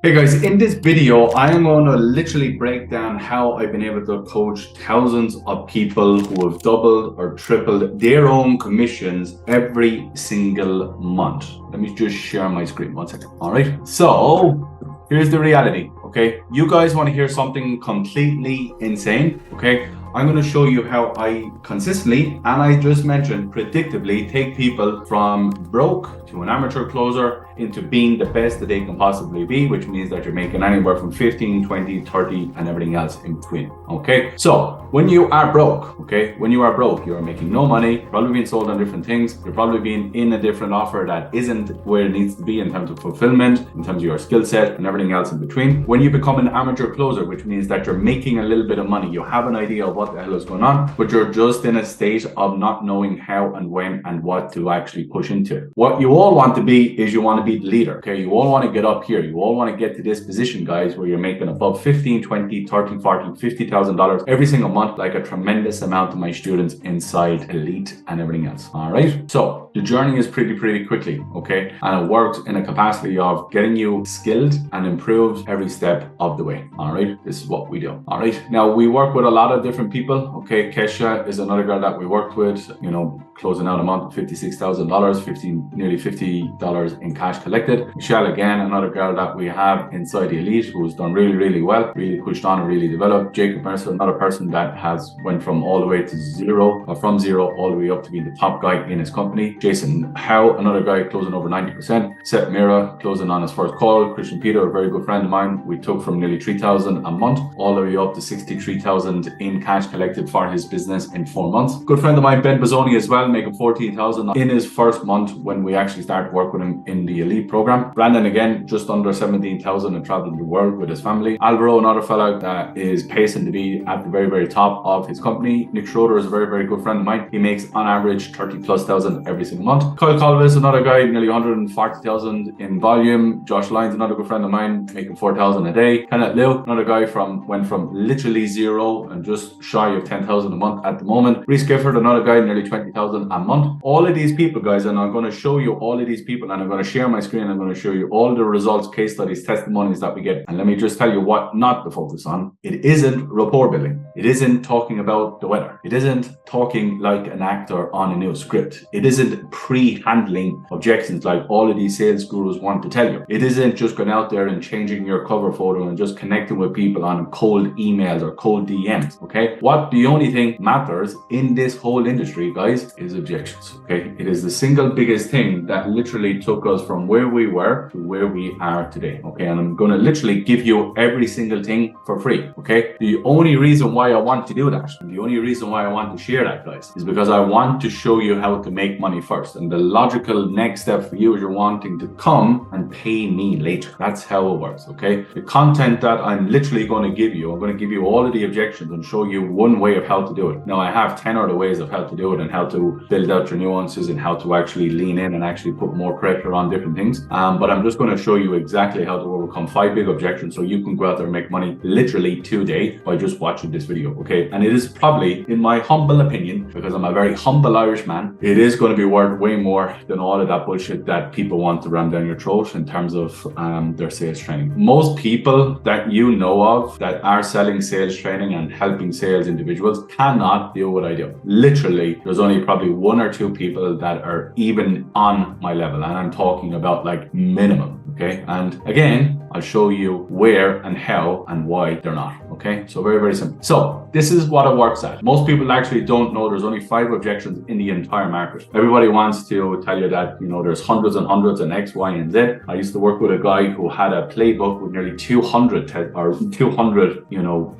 Hey guys, in this video, I am going to literally break down how I've been able to coach thousands of people who have doubled or tripled their own commissions every single month. Let me just share my screen 1 second. All right. So here's the reality. Okay. You guys want to hear something completely insane? Okay. I'm going to show you how I consistently, and I just mentioned predictably, take people from broke to an amateur closer into being the best that they can possibly be, which means that you're making anywhere from 15, 20, 30, and everything else in between. Okay. So when you are broke, you are making no money, probably being sold on different things. You're probably being in a different offer that isn't where it needs to be in terms of fulfillment, in terms of your skill set and everything else in between. When you become an amateur closer, which means that you're making a little bit of money, you have an idea of what the hell is going on, but you're just in a state of not knowing how and when and what to actually push into. What you all want to be is you want to be the leader. Okay. You all want to get up here. You all want to get to this position, guys, where you're making above 15, 20, 30, 40, $50,000 every single month, like a tremendous amount of my students inside Elite and everything else. All right. So the journey is pretty quickly. Okay. And it works in a capacity of getting you skilled and improved every step of the way. All right. This is what we do. All right. Now we work with a lot of different people. Okay. Kesha is another girl that we worked with, closing out a month of $56,000, nearly $50 in cash collected. Michelle, again, another girl that we have inside the Elite who's done really well, really pushed on and really developed. Jacob Mercer, another person that has went from all the way to zero, or from zero all the way up to being the top guy in his company. Jason Howe, another guy closing over 90%. Seth Mira closing on his first call. Christian Peter, a very good friend of mine, we took from nearly $3,000 a month all the way up to $63,000 in cash collected for his business in 4 months. Good friend of mine, Ben Bozzoni, as well, making $14,000 in his first month when we actually started work with him in the Elite program. Brandon, again, just under $17,000 and traveling the world with his family. Alvaro, another fellow that is pacing to be at the very top of his company. Nick Schroeder is a very good friend of mine. He makes on average 30+ thousand every single month. Kyle Colvis, another guy, nearly 140,000 in volume. Josh Lyons, another good friend of mine, making 4,000 a day. Kenneth Liu, another guy went from literally zero and just shy of 10,000 a month at the moment. Reese Gifford, another guy, nearly 20,000 a month. All of these people, guys, and I'm going to show you all of these people, and I'm going to share my screen. I'm going to show you all the results, case studies, testimonies that we get. And let me just tell you what not to focus on. It isn't rapport building. It isn't talking about the weather. It isn't talking like an actor on a new script. It isn't pre-handling objections like all of these sales gurus want to tell you. It isn't just going out there and changing your cover photo and just connecting with people on cold emails or cold DMs. Okay. What the only thing matters in this whole industry, guys, is objections. Okay. It is the single biggest thing that literally took us from where we were to where we are today. Okay. And I'm going to literally give you every single thing for free. Okay. The only reason why I want to do that, and the only reason why I want to share that, guys, is because I want to show you how to make money first. And the logical next step for you is you're wanting to come and pay me later. That's how it works. Okay. The content that I'm literally going to give you, I'm going to give you all of the objections and show you one way of how to do it. Now I have 10 other ways of how to do it and how to build out your nuances and how to actually lean in and actually put more pressure on different things. But I'm just going to show you exactly how to overcome 5 big objections so you can go out there and make money literally today by just watching this video. Okay. And it is probably, in my humble opinion, because I'm a very humble Irish man, it is going to be worth way more than all of that bullshit that people want to ram down your throat in terms of their sales training. Most people that you know of that are selling sales training and helping sales individuals cannot do what I do. Literally, there's only probably 1 or 2 people that are even on my level, and I'm talking about like minimum. Okay. And again, I'll show you where and how and why they're not. Okay. So very simple. So this is what it works at. Most people actually don't know there's only 5 objections in the entire market. Everybody wants to tell you that, there's hundreds and hundreds and X, Y, and Z. I used to work with a guy who had a playbook with nearly 200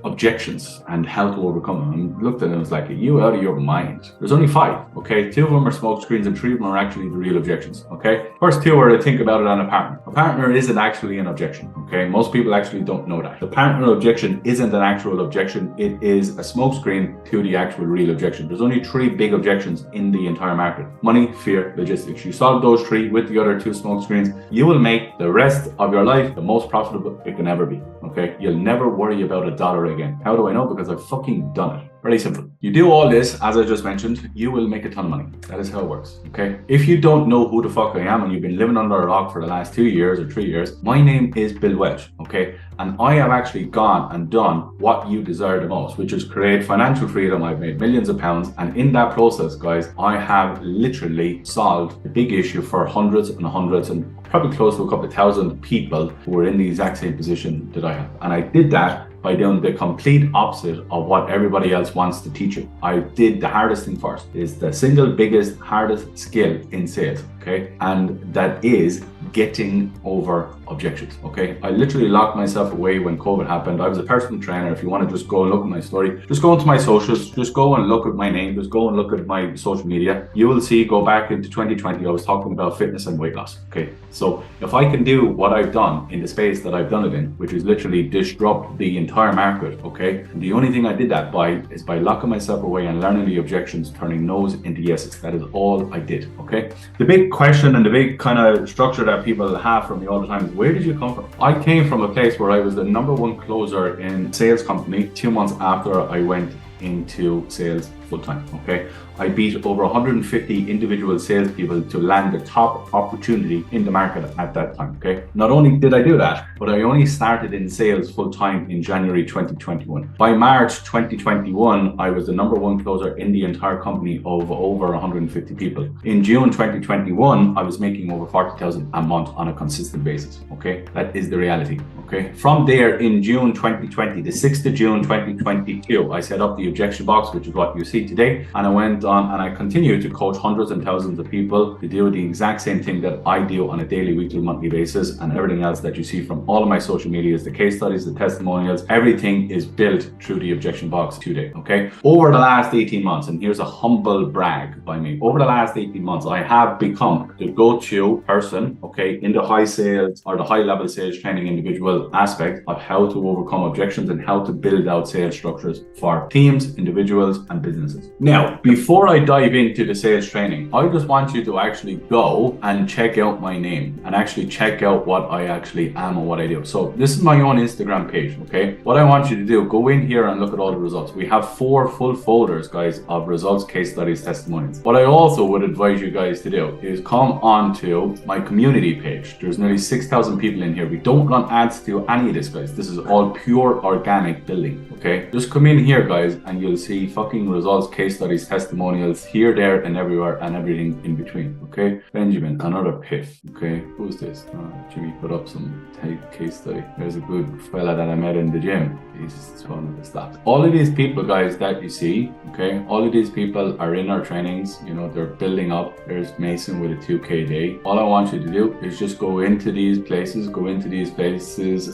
objections and how to overcome them. And looked at it and was like, are you out of your mind? There's only 5. Okay. 2 of them are smoke screens and 3 of them are actually the real objections. Okay. First 2 are to think about it on a partner. A partner isn't actually an objection. Okay. Most people actually don't know that. The partner objection isn't an actual objection. It is a smokescreen to the actual real objection. There's only 3 big objections in the entire market: money, fear, logistics. You solve those 3 with the other 2 smokescreens, you will make the rest of your life the most profitable it can ever be. Okay. You'll never worry about $1 again. How do I know? Because I've fucking done it. Very simple. You do all this, as I just mentioned, you will make a ton of money. That is how it works, okay? If you don't know who the fuck I am and you've been living under a rock for the last 2 years or 3 years, my name is Bill Walsh, okay? And I have actually gone and done what you desire the most, which is create financial freedom. I've made millions of pounds. And in that process, guys, I have literally solved the big issue for hundreds and probably close to a couple of thousand people who are in the exact same position that I have. And I did that by doing the complete opposite of what everybody else wants to teach you. I did the hardest thing first. It's the single biggest, hardest skill in sales, okay? And that is getting over objections, okay? I literally locked myself away when COVID happened. I was a personal trainer. If you want to just go and look at my story, just go into my socials, just go and look at my name, just go and look at my social media. You will see, go back into 2020, I was talking about fitness and weight loss, okay? So if I can do what I've done in the space that I've done it in, which is literally disrupt the entire market, okay? And the only thing I did that by is by locking myself away and learning the objections, turning no's into yeses. That is all I did, okay? The big question and the big kind of structure that people have from me all the time is, where did you come from? I came from a place where I was the #1 closer in sales company 2 months after I went into sales full-time, okay? I beat over 150 individual salespeople to land the top opportunity in the market at that time, okay? Not only did I do that, but I only started in sales full-time in January 2021. By March 2021, I was the #1 closer in the entire company of over 150 people. In June 2021, I was making over 40,000 a month on a consistent basis, okay? That is the reality, okay? From there, in June 2020, the 6th of June 2022, I set up the Objection Box, which is what you see today, and I went on and I continue to coach hundreds and thousands of people to do the exact same thing that I do on a daily, weekly, monthly basis, and everything else that you see from all of my social medias, the case studies, the testimonials, everything is built through the Objection Box today, okay? Over the last 18 months, and here's a humble brag by me, over the last 18 months, I have become the go-to person, okay, in the high sales or the high level sales training individual aspect of how to overcome objections and how to build out sales structures for teams, individuals, and businesses. Now, before I dive into the sales training, I just want you to actually go and check out my name and actually check out what I actually am and what I do. So this is my own Instagram page, okay? What I want you to do, go in here and look at all the results. We have 4 full folders, guys, of results, case studies, testimonials. What I also would advise you guys to do is come on to my community page. There's nearly 6,000 people in here. We don't run ads to any of this, guys. This is all pure organic building, okay? Just come in here, guys, and you'll see fucking results, case studies, testimonials here, there, and everywhere, and everything in between, okay? Benjamin, another piff, okay? Who's this? Jimmy put up some case study. There's a good fella that I met in the gym. Jesus, it's fun to stop. All of these people, guys, that you see, okay? All of these people are in our trainings, you know, they're building up. There's Mason with a 2K day. All I want you to do is just go into these places,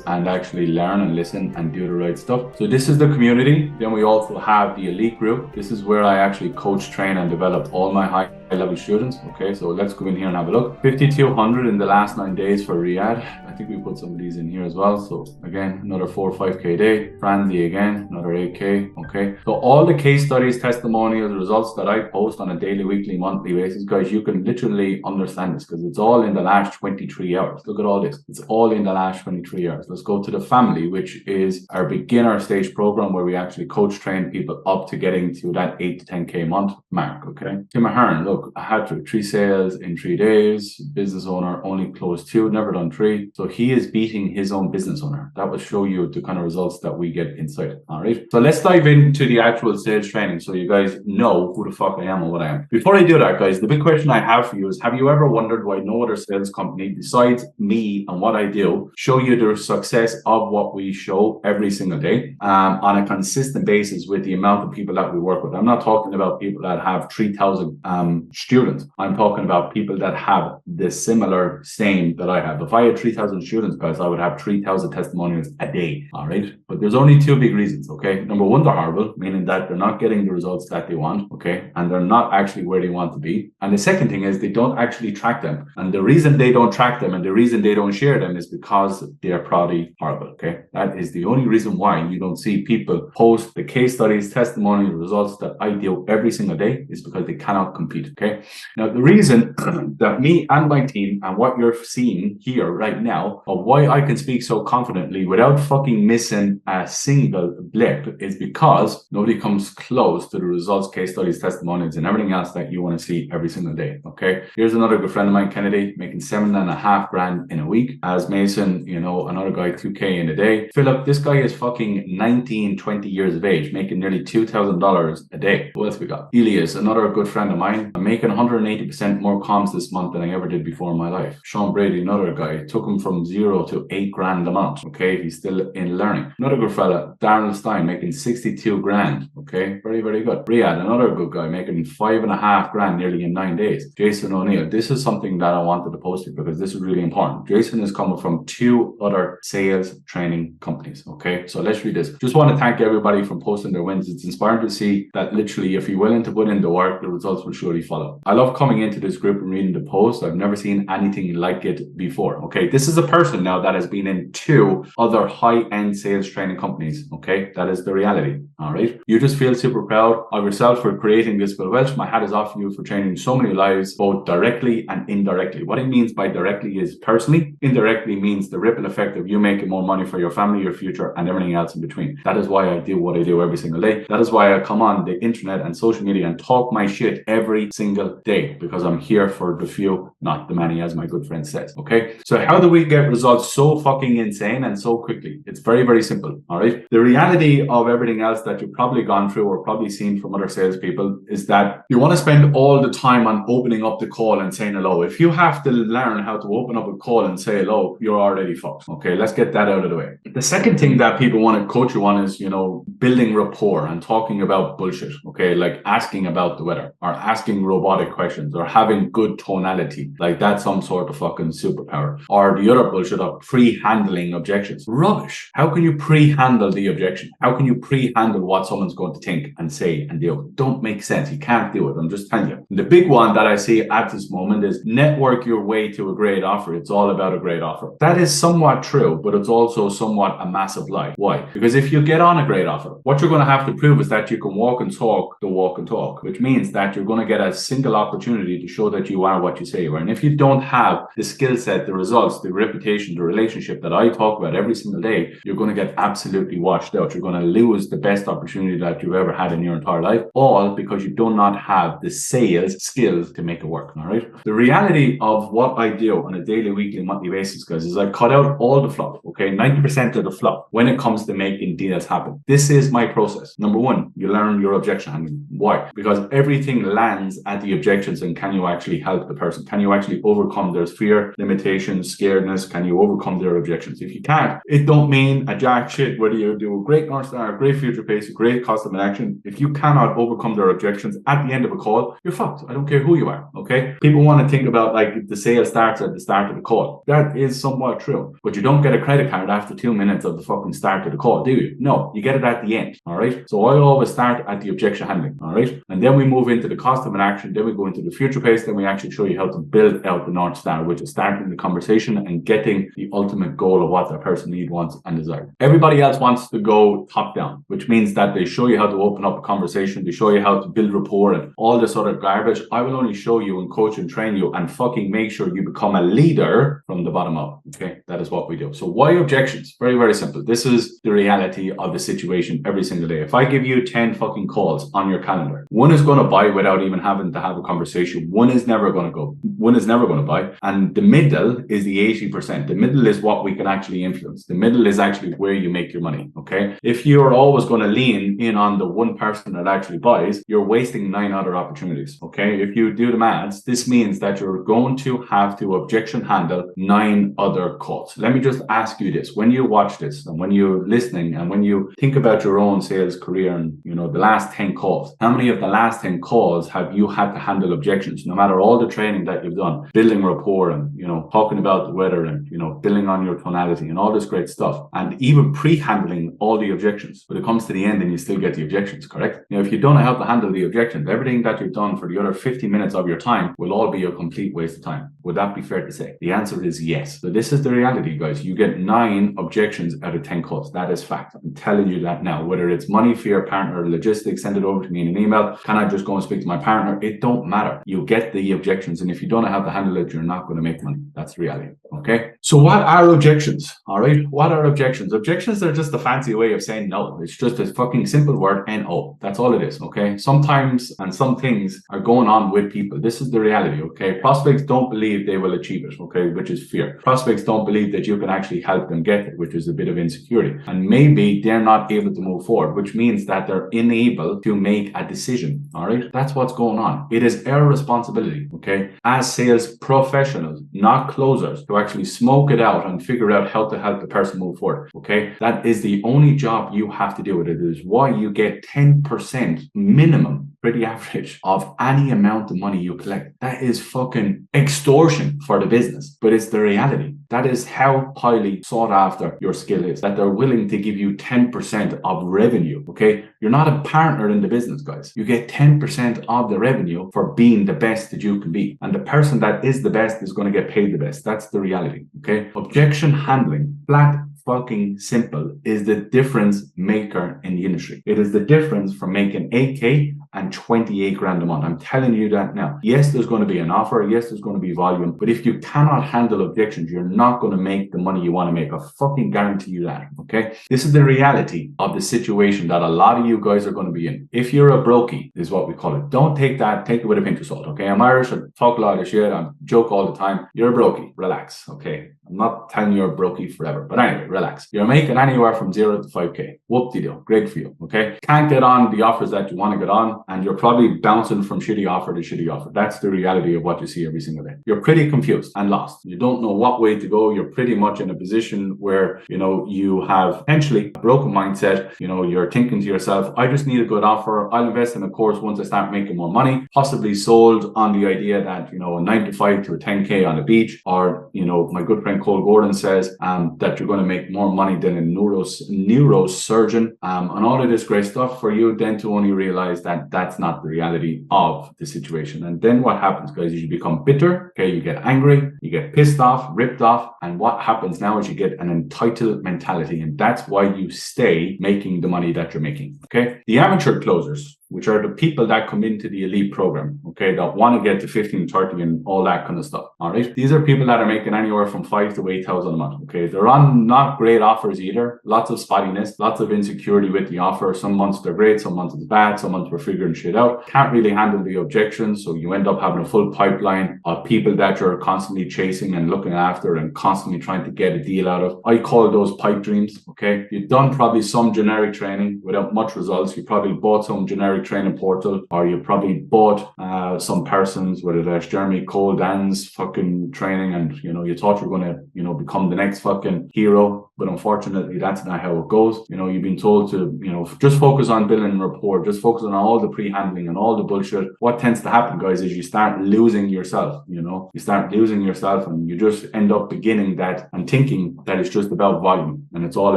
and actually learn and listen and do the right stuff. So this is the community. Then we also have the elite group. This is where I actually coach, train, and develop all my high level students. Okay, so let's go in here and have a look. 5,200 in the last 9 days for Riyadh. I think we put some of these in here as well. So again, another 4 or 5K day. Franzi again, another 8K. Okay, so all the case studies, testimonials, results that I post on a daily, weekly, monthly basis, guys, you can literally understand this because it's all in the last 23 hours. Look at all this. It's all in the last 23 hours. Let's go to the family, which is our beginner stage program where we actually coach, train people up to getting to that 8 to 10K month mark. Okay, Tim Ahern, look, I had 3 sales in 3 days. Business owner only closed 2, never done 3. So he is beating his own business owner. That will show you the kind of results that we get inside. All right. So let's dive into the actual sales training so you guys know who the fuck I am and what I am. Before I do that, guys, the big question I have for you is, have you ever wondered why no other sales company besides me and what I do show you the success of what we show every single day on a consistent basis with the amount of people that we work with? I'm not talking about people that have 3,000 students. I'm talking about people that have the similar same that I have. If I had 3,000 students, guys, I would have 3,000 testimonials a day. All right. But there's only 2 big reasons. Okay. Number 1, they're horrible, meaning that they're not getting the results that they want. Okay. And they're not actually where they want to be. And the second thing is they don't actually track them. And the reason they don't track them and the reason they don't share them is because they're probably horrible. Okay. That is the only reason why you don't see people post the case studies, testimonial results that I do every single day is because they cannot compete. Okay. Now, the reason that me and my team and what you're seeing here right now now of why I can speak so confidently without fucking missing a single blip is because nobody comes close to the results, case studies, testimonials, and everything else that you want to see every single day. Okay. Here's another good friend of mine, Kennedy, making 7.5 grand in a week. As Mason, you know, another guy, 2K in a day. Philip, this guy is fucking 19, 20 years of age, making nearly $2,000 a day. Who else we got? Elias, another good friend of mine. I'm making 180% more comms this month than I ever did before in my life. Sean Brady, another guy, it took him from 0 to 8 grand a month. Okay. He's still in learning. Another good fella, Darren Stein, making 62 grand. Okay. Very, very good. Riyadh, another good guy, making 5.5 grand nearly in 9 days. Jason O'Neill, this is something that I wanted to post here because this is really important. Jason is coming from 2 other sales training companies. Okay. So let's read this. Just want to thank everybody for posting their wins. It's inspiring to see that literally if you're willing to put in the work, the results will surely follow. I love coming into this group and reading the post. I've never seen anything like it before. Okay. This is a person now that has been in 2 other high-end sales training companies. Okay. That is the reality. All right. You just feel super proud of yourself for creating this. Bill Walsh, my hat is off to you for changing so many lives, both directly and indirectly. What it means by directly is personally. Indirectly means the ripple effect of you making more money for your family, your future, and everything else in between. That is why I do what I do every single day. That is why I come on the internet and social media and talk my shit every single day, because I'm here for the few, not the many, as my good friend says. Okay. So how do we get results so fucking insane and so quickly? It's very, very simple. All right. The reality of everything else that you've probably gone through or probably seen from other salespeople is that you want to spend all the time on opening up the call and saying hello. If you have to learn how to open up a call and say hello, you're already fucked. Okay. Let's get that out of the way. The second thing that people want to coach you on is, you know, building rapport and talking about bullshit. Okay. Like asking about the weather or asking robotic questions or having good tonality. Like that's some sort of fucking superpower. Or the other bullshit of pre-handling objections. Rubbish. How can you pre-handle the objection? How can you pre-handle what someone's going to think and say and do? Don't make sense. You can't do it. I'm just telling you. The big one that I see at this moment is network your way to a great offer. It's all about a great offer. That is somewhat true, but it's also somewhat a massive lie. Why? Because if you get on a great offer, what you're going to have to prove is that you can walk and talk the walk and talk, which means that you're going to get a single opportunity to show that you are what you say you are. And if you don't have the skill set, the results, the reputation, the relationship that I talk about every single day, you're going to get absolutely washed out. You're going to lose the best opportunity that you've ever had in your entire life, all because you do not have the sales skills to make it work. All right. The reality of what I do on a daily, weekly, monthly basis, guys, is I cut out all the fluff. Okay. 90% of the fluff when it comes to making deals happen. This is my process. Number one, you learn your objection handling. Why? Because everything lands at the objections. And can you actually help the person? Can you actually overcome their fear, limitations, scaredness? Can you overcome their objections? If you can't, it don't mean a jack shit whether you do a great North Star, a great future pace, a great custom action. If you cannot overcome their objections at the end of a call, you're fucked. I don't care who you are. Okay. People want to think about like the sale starts at the start of the call. That is somewhat true, but you don't get a credit card after 2 minutes of the fucking start of the call, do you? No, you get it at the end. All right. So I always start at the objection handling. All right. And then we move into the custom action. Then we go into the future pace. Then we actually show you how to build out the North Star, which is starting the conversation and getting the ultimate goal of what that person needs, wants, and desires. Everybody else wants to go top down, which means that they show you how to open up a conversation. They show you how to build rapport and all this other garbage. I will only show you and coach and train you and fucking make sure you become a leader from the bottom up. Okay. That is what we do. So why objections? Very, very simple. This is the reality of the situation every single day. If I give you 10 fucking calls on your calendar, one is going to buy without even having to have a conversation. One is never going to go. One is never going to buy. And the middle is the 80%. The middle is what we can actually influence. The middle is actually where you make your money. Okay. If you're always going to lean in on the one person that actually buys, you're wasting 9 other opportunities. Okay. If you do the maths, this means that you're going to have to objection handle 9 other calls. Let me just ask you this. When you watch this and when you're listening and when you think about your own sales career and, you know, the last 10 calls, how many of the last 10 calls have you had to handle objections? No matter all the training that you've done, building rapport and, you know, talking about the weather and, you know, building on your tonality and all this great stuff and even pre-handling all the objections, but it comes to the end and you still get the objections, correct? Now, if you don't know how to handle the objections, everything that you've done for the other 50 minutes of your time will all be a complete waste of time. Would that be fair to say? The answer is yes. So this is the reality, guys. You get 9 objections out of 10 calls. That is fact. I'm telling you that now. Whether it's money, fear, partner, logistics, send it over to me in an email. Can I just go and speak to my partner? It don't matter. You get the objections. And if you don't know how to handle it, you're not going to make money. That's reality. Okay. Okay. So what are objections? All right. What are objections? Objections are just a fancy way of saying no. It's just a fucking simple word, NO. That's all it is. Okay. Sometimes and some things are going on with people. This is the reality. Okay. Prospects don't believe they will achieve it. Okay. Which is fear. Prospects don't believe that you can actually help them get it, which is a bit of insecurity. And maybe they're not able to move forward, which means that they're unable to make a decision. All right. That's what's going on. It is our responsibility. Okay. As sales professionals, not closers, to actually smoke it out and figure out how to help the person move forward. Okay. That is the only job you have to do with it. It is why you get 10% minimum, pretty average, of any amount of money you collect. That is fucking extortion for the business, but it's the reality. That is how highly sought after your skill is, that they're willing to give you 10% of revenue. Okay. You're not a partner in the business, guys. You get 10% of the revenue for being the best that you can be. And the person that is the best is going to get paid the best. That's the reality. Okay. Objection handling, flat fucking simple, is the difference maker in the industry. It is the difference from making 8K and 28 grand a month. I'm telling you that now. Yes, there's going to be an offer. Yes, there's going to be volume. But if you cannot handle objections, you're not going to make the money you want to make. I fucking guarantee you that. Okay. This is the reality of the situation that a lot of you guys are going to be in. If you're a brokey, is what we call it. Don't take that. Take it with a pinch of salt. Okay. I'm Irish. I talk a lot of shit. I joke all the time. You're a brokey. Relax. Okay. I'm not telling you you're a brokey forever. But anyway, relax. You're making anywhere from 0 to 5K. Whoop-de-doo. Great for you. Okay. Can't get on the offers that you want to get on, and you're probably bouncing from shitty offer to shitty offer. That's the reality of what you see every single day. You're pretty confused and lost. You don't know what way to go. You're pretty much in a position where, you know, you have potentially a broken mindset. You know, you're thinking to yourself, I just need a good offer. I'll invest in a course once I start making more money, possibly sold on the idea that, you know, a 9 to 5 to a 10K on the beach, or, you know, my good friend Cole Gordon says that you're going to make more money than a neurosurgeon, and all of this great stuff, for you then to only realize that that's not the reality of the situation. And then what happens, guys, is you become bitter. Okay, you get angry, you get pissed off, ripped off, and what happens now is you get an entitled mentality, and that's why you stay making the money that you're making. Okay, the amateur closers, which are the people that come into the elite program, okay, that want to get to 15, 30 and all that kind of stuff. All right. These are people that are making anywhere from 5 to 8,000 a month. Okay. They're on not great offers either. Lots of spottiness, lots of insecurity with the offer. Some months they're great, some months it's bad, some months we're figuring shit out. Can't really handle the objections. So you end up having a full pipeline of people that you're constantly chasing and looking after and constantly trying to get a deal out of. I call those pipe dreams. Okay. You've done probably some generic training without much results. You probably bought some generic training portal, or you probably bought some persons, whether that's Jeremy Cole, Dan's fucking training, and you know, you thought you were going to, you know, become the next fucking hero, but unfortunately that's not how it goes. You know, you've been told to, you know, just focus on billing and report, just focus on all the pre-handling and all the bullshit. What tends to happen, guys, is you start losing yourself. You know, you start losing yourself, and you just end up beginning that and thinking that it's just about volume and it's all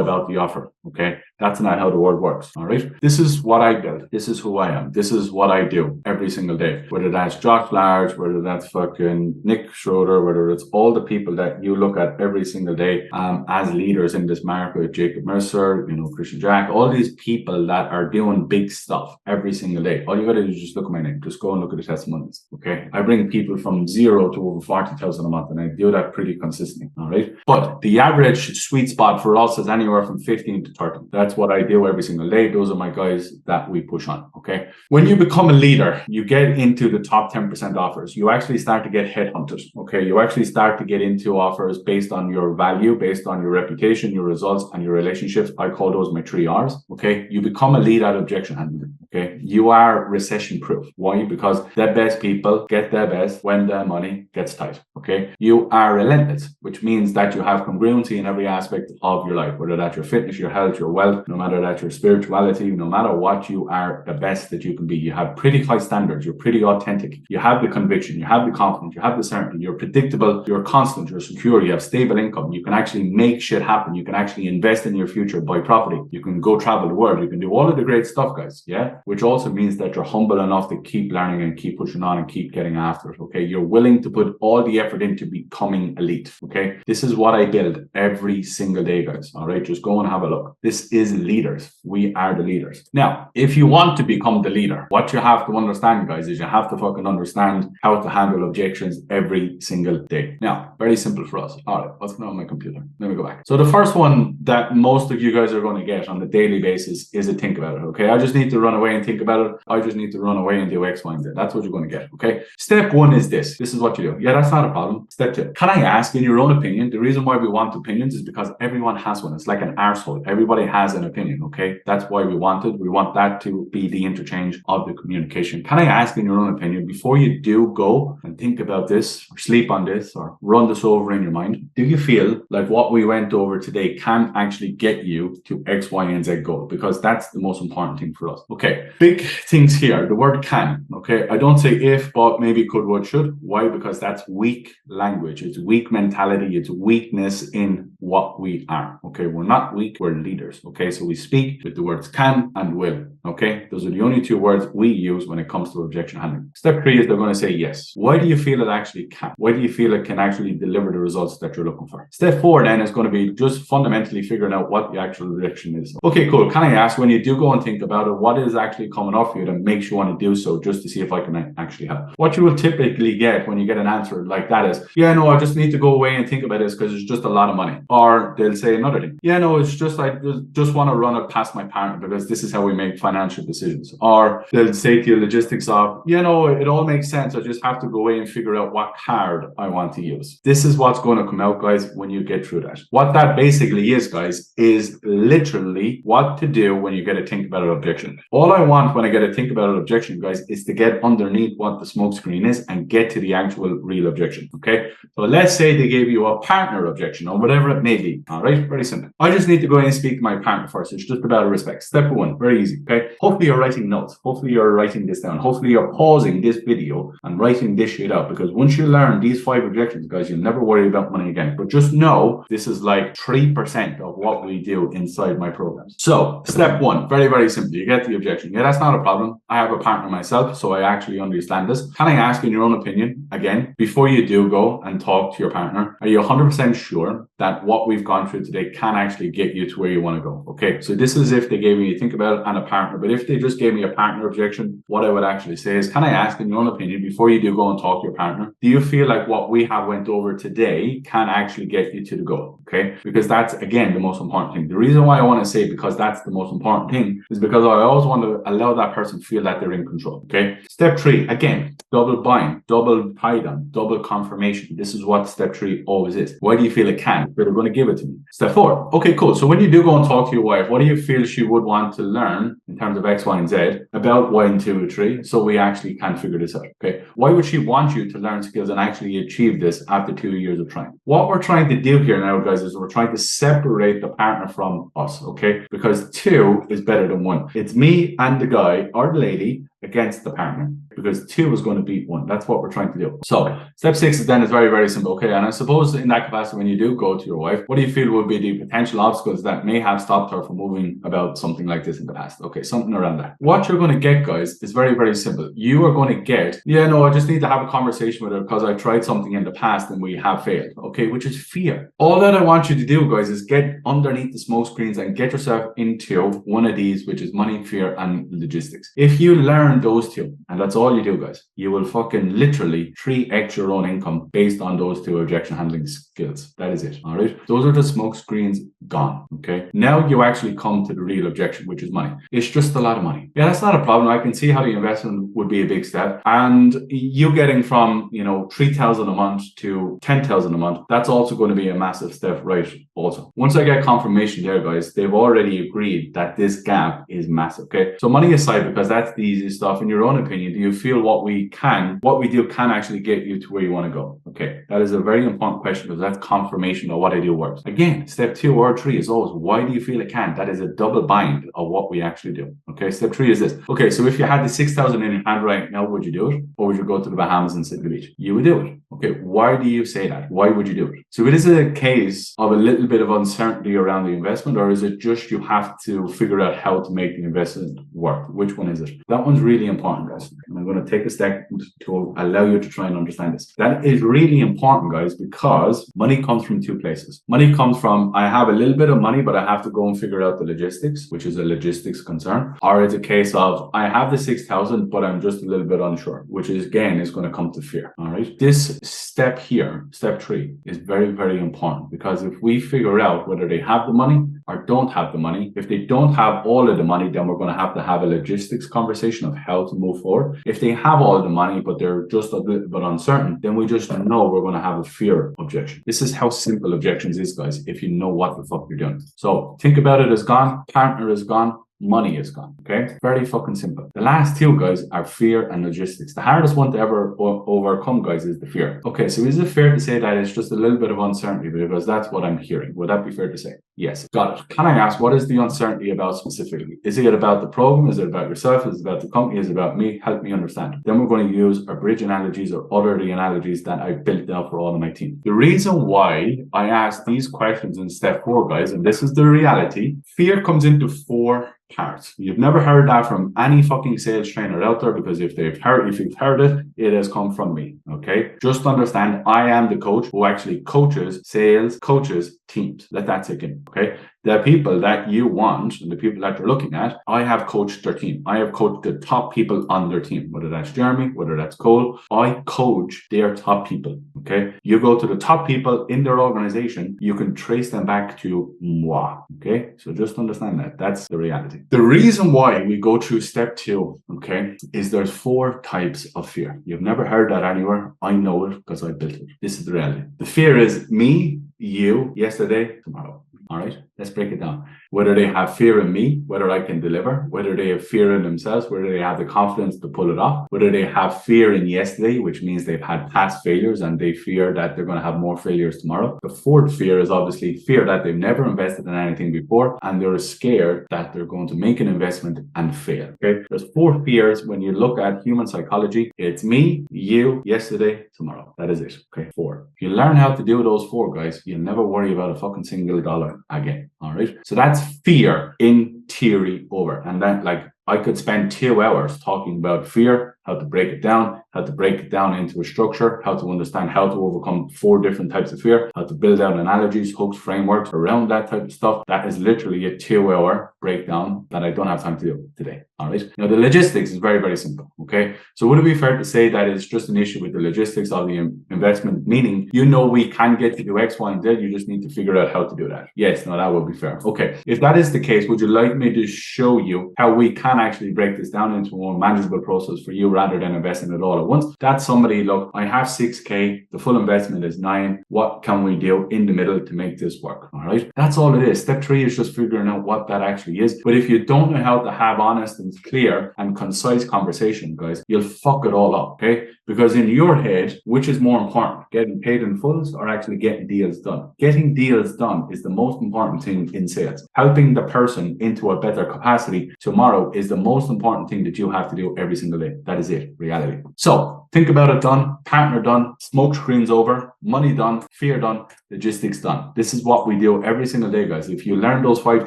about the offer. Okay, that's not how the world works. All right, this is what I built. This is who I am. This is what I do every single day. Whether that's Josh Large, whether that's fucking Nick Schroeder, whether it's all the people that you look at every single day as leaders in this market, Jacob Mercer, you know, Christian Jack, all these people that are doing big stuff every single day. All you gotta do is just look at my name. Just go and look at the testimonials. Okay, I bring people from 0 to over 40,000 a month, and I do that pretty consistently. All right, but the average sweet spot for us is anywhere from 15 to 30. That's what I do every single day. Those are my guys that we push on. Okay. When you become a leader, you get into the top 10% offers. You actually start to get headhunted. Okay. You actually start to get into offers based on your value, based on your reputation, your results, and your relationships. I call those my 3 R's. Okay. You become a lead at objection handling. Okay. You are recession proof. Why? Because the best people get their best when their money gets tight. Okay. You are relentless, which means that you have congruency in every aspect of your life, whether that's your fitness, your health, your wealth, no matter that your spirituality, no matter what, you are the best that you can be. You have pretty high standards. You're pretty authentic. You have the conviction. You have the confidence. You have the certainty. You're predictable. You're constant. You're secure. You have stable income. You can actually make shit happen. You can actually invest in your future, buy property. You can go travel the world. You can do all of the great stuff, guys. Yeah. which also means that you're humble enough to keep learning and keep pushing on and keep getting after it. Okay, you're willing to put all the effort into becoming elite. Okay, this is what I build every single day, guys. All right, just go and have a look. This is leaders. We are the leaders. Now, if you want to become the leader, what you have to understand, guys, is you have to fucking understand how to handle objections every single day. Now, very simple for us. All right, what's going on my computer? Let me go back. So the first one that most of you guys are going to get on a daily basis is a think about it. Okay, I just need to run away and think about it. I just need to run away and do X, Y, and Z. That's what you're going to get. Okay, step one is this. This is what you do. Yeah, that's not a problem. Step two, can I ask, in your own opinion, the reason why we want opinions is because everyone has one. It's like an arsehole. Everybody has an opinion. Okay, that's why we want it. We want that to be the interchange of the communication. Can I ask, in your own opinion, before you do go and think about this or sleep on this or run this over in your mind, do you feel like what we went over today can actually get you to X, Y, and Z goal? Because that's the most important thing for us. Okay, big things here. The word can. Okay, I don't say if, but, maybe, could, would, should. Why? Because that's weak language. It's weak mentality. It's weakness in what we are. Okay, we're not weak, we're leaders. Okay, so we speak with the words can and will. Okay, those are the only two words we use when it comes to objection handling. Step three is they're going to say yes. Why do you feel it actually can? Why do you feel it can actually deliver the results that you're looking for? Step four then is going to be just fundamentally figuring out what the actual objection is. Okay, cool. Can I ask, when you do go and think about it, what is actually coming off you that makes you want to do so, just to see if I can actually help? What you will typically get when you get an answer like that is, yeah, no, I just need to go away and think about this because it's just a lot of money. Or they'll say another thing. Yeah, no, it's just, I just want to run it past my partner because this is how we make financial decisions. Or they'll say to you logistics of, you know, it all makes sense. I just have to go away and figure out what card I want to use. This is what's going to come out, guys, when you get through that. What that basically is, guys, is literally what to do when you get a think about an objection. All I want when I get a think about an objection, guys, is to get underneath what the smoke screen is and get to the actual real objection. Okay, so let's say they gave you a partner objection or whatever it may be. All right, very simple. I just need to go in and speak to my partner first. It's just about respect. Step one, very easy. Okay, hopefully you're writing notes. Hopefully you're writing this down. Hopefully you're pausing this video and writing this shit out, because once you learn these 5 objections, guys, you'll never worry about money again. But just know this is like 3% of what we do inside my programs. So step one, very, very simple. You get the objection. Yeah, that's not a problem. I have a partner myself, so I actually understand this. Can I ask, in your own opinion, again, before you do go and talk to your partner, are you 100% sure that what we've gone through today can actually get you to where you want to go? Okay, so this is if they gave me, think about it, and a partner. But if they just gave me a partner objection, what I would actually say is, can I ask, in your own opinion, before you do go and talk to your partner, do you feel like what we have went over today can actually get you to the goal? Okay, because that's, again, the most important thing. The reason why I want to say because that's the most important thing is because I always want to allow that person to feel that they're in control. Okay, step 3, again, double bind, double tie-down, double confirmation. This is what step 3 always is. Why do you feel it can? They're going to give it to me. Step 4, okay, cool. So when you do go and talk to your wife, what do you feel she would want to learn in terms of X, Y, and Z about 1, 2, 3, so we actually can figure this out? Okay, why would she want you to learn skills and actually achieve this after 2 years of trying? What we're trying to do here now, guys, is we're trying to separate the partner from us, okay? Because 2 is better than 1. It's me and the guy or the lady against the partner, because 2 is going to beat 1. That's what we're trying to do. So step 6 is then is very, very simple. Okay, and I suppose in that capacity, when you do go to your wife, what do you feel would be the potential obstacles that may have stopped her from moving about something like this in the past? Okay, something around that. What you're going to get, guys, is very, very simple. You are going to get, yeah, no, I just need to have a conversation with her because I tried something in the past and we have failed. Okay, which is fear. All that I want you to do, guys, is get underneath the smoke screens and get yourself into one of these, which is money, fear, and logistics. If you learn those 2, and that's all you do, guys, you will fucking literally 3x your own income based on those 2 objection handling skills. That is it. All right, those are the smoke screens gone. Okay, now you actually come to the real objection, which is money. It's just a lot of money. Yeah, that's not a problem. I can see how the investment would be a big step, and you getting from, you know, 3,000 a month to 10,000 a month, that's also going to be a massive step, right? Also, once I get confirmation there, guys, they've already agreed that this gap is massive. Okay, so money aside, because that's the easy stuff, in your own opinion, do you feel what we do can actually get you to where you want to go? Okay, that is a very important question, because that's confirmation of what I do works. Again, step 2 or 3 is always, why do you feel it can? That is a double bind of what we actually do. Okay, step 3 is this. Okay, so if you had the 6,000 in your hand right now, would you do it? Or would you go to the Bahamas and sit on the beach? You would do it. Okay, why do you say that? Why would you do it? So is it a case of a little bit of uncertainty around the investment, or is it just you have to figure out how to make the investment work? Which one is it? That one's really important, guys. And I'm going to take a second to allow you to try and understand this. That is really important, guys, because money comes from two places. Money comes from, I have a little bit of money, but I have to go and figure out the logistics, which is a logistics concern. Or it's a case of, I have the 6,000, but I'm just a little bit unsure, which is, again, is going to come to fear. All right. This step here, step 3, is very, very important, because if we figure out whether they have the money or don't have the money, if they don't have all of the money, then we're going to have a logistics conversation of how to move forward. If they have all the money, but they're just a little bit uncertain, then we just know we're going to have a fear objection. This is how simple objections is, guys, if you know what the fuck you're doing. So think about it as gone, partner is gone, money is gone. Okay, very fucking simple. The last two, guys, are fear and logistics. The hardest one to ever overcome, guys, is the fear. Okay, so is it fair to say that it's just a little bit of uncertainty, because that's what I'm hearing? Would that be fair to say? Yes, got it. Can I ask, what is the uncertainty about specifically? Is it about the program? Is it about yourself? Is it about the company? Is it about me? Help me understand. Then we're going to use our bridge analogies or other the analogies that I've built out for all of my team. The reason why I asked these questions in step 4, guys, and this is the reality, fear comes into 4 parts. You've never heard that from any fucking sales trainer out there, because if you've heard it, it has come from me. Okay, just understand, I am the coach who actually coaches sales, coaches teams. Let that sink in. Okay, the people that you want and the people that you're looking at, I have coached their team. I have coached the top people on their team, whether that's Jeremy, whether that's Cole. I coach their top people. Okay, you go to the top people in their organization, you can trace them back to moi. Okay, so just understand that. That's the reality. The reason why we go through step 2, okay, is there's 4 types of fear. You've never heard that anywhere. I know it because I built it. This is the reality. The fear is me, you, yesterday, tomorrow. All right, let's break it down. Whether they have fear in me, whether I can deliver, whether they have fear in themselves, whether they have the confidence to pull it off, whether they have fear in yesterday, which means they've had past failures and they fear that they're going to have more failures tomorrow. The 4th fear is obviously fear that they've never invested in anything before and they're scared that they're going to make an investment and fail. Okay, there's 4 fears when you look at human psychology. It's me, you, yesterday, tomorrow. That is it. Okay, 4. If you learn how to do those 4, guys, you'll never worry about a fucking single dollar again. All right, so that's fear in theory over. And then, like, I could spend 2 hours talking about fear, how to break it down, into a structure, how to understand how to overcome 4 different types of fear, how to build out analogies, hooks, frameworks around that type of stuff. That is literally a 2-hour breakdown that I don't have time to do today. All right. Now, the logistics is very, very simple. Okay. So would it be fair to say that it's just an issue with the logistics of the investment, meaning, we can get to do X, Y, and Z. You just need to figure out how to do that. Yes. No, that would be fair. Okay. If that is the case, would you like me to show you how we can actually break this down into a more manageable process for you rather than investing it all at once? That's somebody, look, I have 6K, the full investment is 9. What can we do in the middle to make this work? All right. That's all it is. Step 3 is just figuring out what that actually is. But if you don't know how to have honest and clear and concise conversation, guys, you'll fuck it all up. Okay. Because in your head, which is more important, getting paid in fulls or actually getting deals done? Getting deals done is the most important thing in sales. Helping the person into a better capacity tomorrow is the most important thing that you have to do every single day. That is it, reality. So think about it done, partner done, smoke screens over, money done, fear done, logistics done. This is what we do every single day, guys. If you learn those 5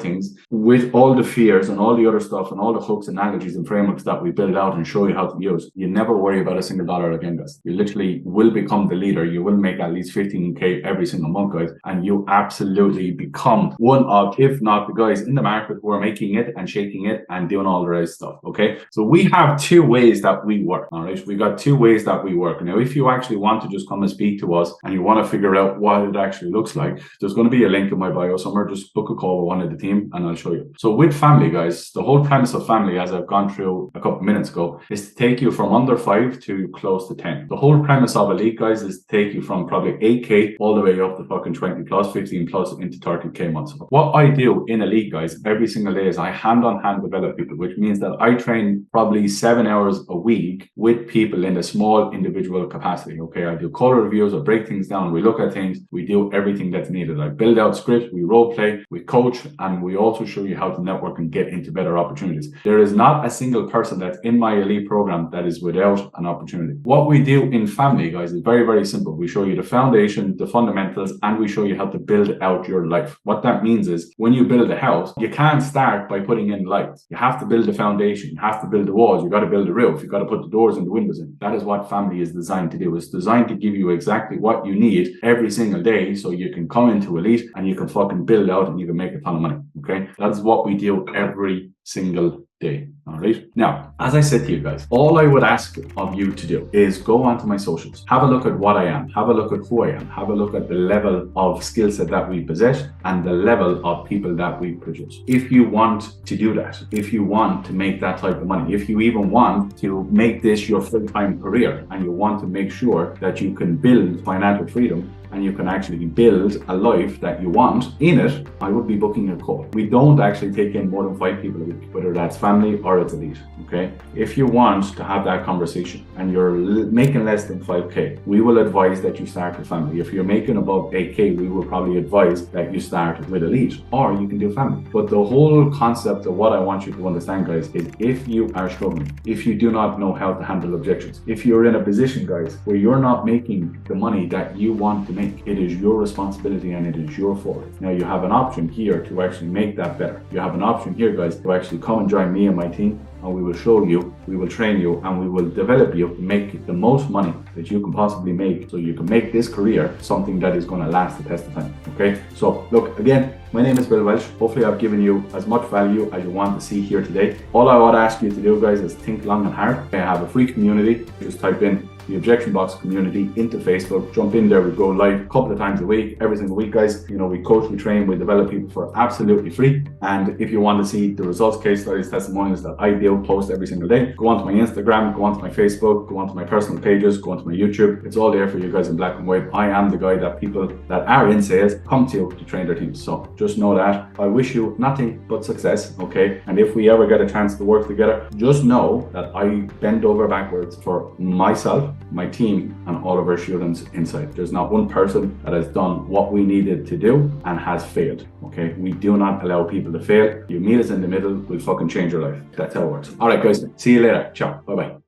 things with all the fears and all the other stuff and all the hooks, analogies and frameworks that we build out and show you how to use, you never worry about a single dollar again, guys. You literally will become the leader. You will make at least 15K every single month, guys. And you absolutely become one of, if not the guys in the market who are making it and shaking it and doing all the right stuff. Okay. So we have 2 ways that we work. All right. We got 2 ways that we work. Now, if you actually want to just come and speak to us and you want to figure out what it actually looks like, there's going to be a link in my bio somewhere. Just book a call with one of the team and I'll show you. So with family, guys, the whole premise of family, as I've gone through a couple of minutes ago, is to take you from under 5 to close to 10. The whole premise of Elite, guys, is to take you from probably 8K all the way up to fucking 20 plus, 15 plus into 30K months. What I do in Elite, guys, every single day is I hand-on-hand develop people, which means that I train probably 7 hours a week with people in the small individual capacity. Okay, I do color reviews, I break things down, we look at things, we do everything that's needed. I build out scripts, we role play, we coach, and we also show you how to network and get into better opportunities. There is not a single person that's in my elite program that is without an opportunity. What we do in family, guys, is very, very simple. We show you the foundation, the fundamentals, and we show you how to build out your life. What that means is when you build a house, you can't start by putting in lights. You have to build the foundation, you have to build the walls, you got to build the roof, you got to put the doors and the windows in. That is what family is designed to do. It's designed to give you exactly what you need every single day so you can come into elite and you can fucking build out and you can make a ton of money. Okay, that's what we do every single day. All right. Now, as I said to you guys, all I would ask of you to do is go onto my socials, have a look at what I am, have a look at who I am, have a look at the level of skill set that we possess and the level of people that we produce. If you want to do that, if you want to make that type of money, if you even want to make this your full-time career and you want to make sure that you can build financial freedom and you can actually build a life that you want in it, I would be booking a call. We don't actually take in more than 5 people a week, whether that's family or it's elite, okay? If you want to have that conversation and you're making less than 5K, we will advise that you start with family. If you're making above 8K, we will probably advise that you start with elite, or you can do family. But the whole concept of what I want you to understand, guys, is if you are struggling, if you do not know how to handle objections, if you're in a position, guys, where you're not making the money that you want to make, it is your responsibility and it is your fault. Now you have an option here to actually make that better. You have an option here, guys, to actually come and join me and my team, and we will show you, we will train you, and we will develop you to make the most money that you can possibly make so you can make this career something that is going to last the test of time. Okay, so look, again, my name is Bill Walsh. Hopefully I've given you as much value as you want to see here today. All I would ask you to do, guys, is think long and hard. I have a free community. Just type in the Objection Box community into Facebook. Jump in there. We go live a couple of times a week, every single week, guys. You know, we coach, we train, we develop people for absolutely free. And if you want to see the results, case studies, testimonials that I do post every single day, go onto my Instagram, go onto my Facebook, go onto my personal pages, go onto my YouTube. It's all there for you guys in black and white. I am the guy that people that are in sales come to train their teams. So just know that. I wish you nothing but success, okay? And if we ever get a chance to work together, just know that I bend over backwards for myself, my team, and all of our students inside. There's not one person that has done what we needed to do and has failed, okay? We do not allow people to fail. You meet us in the middle, we'll fucking change your life. That's how it works. All right, guys, see you later. Ciao. Bye-bye.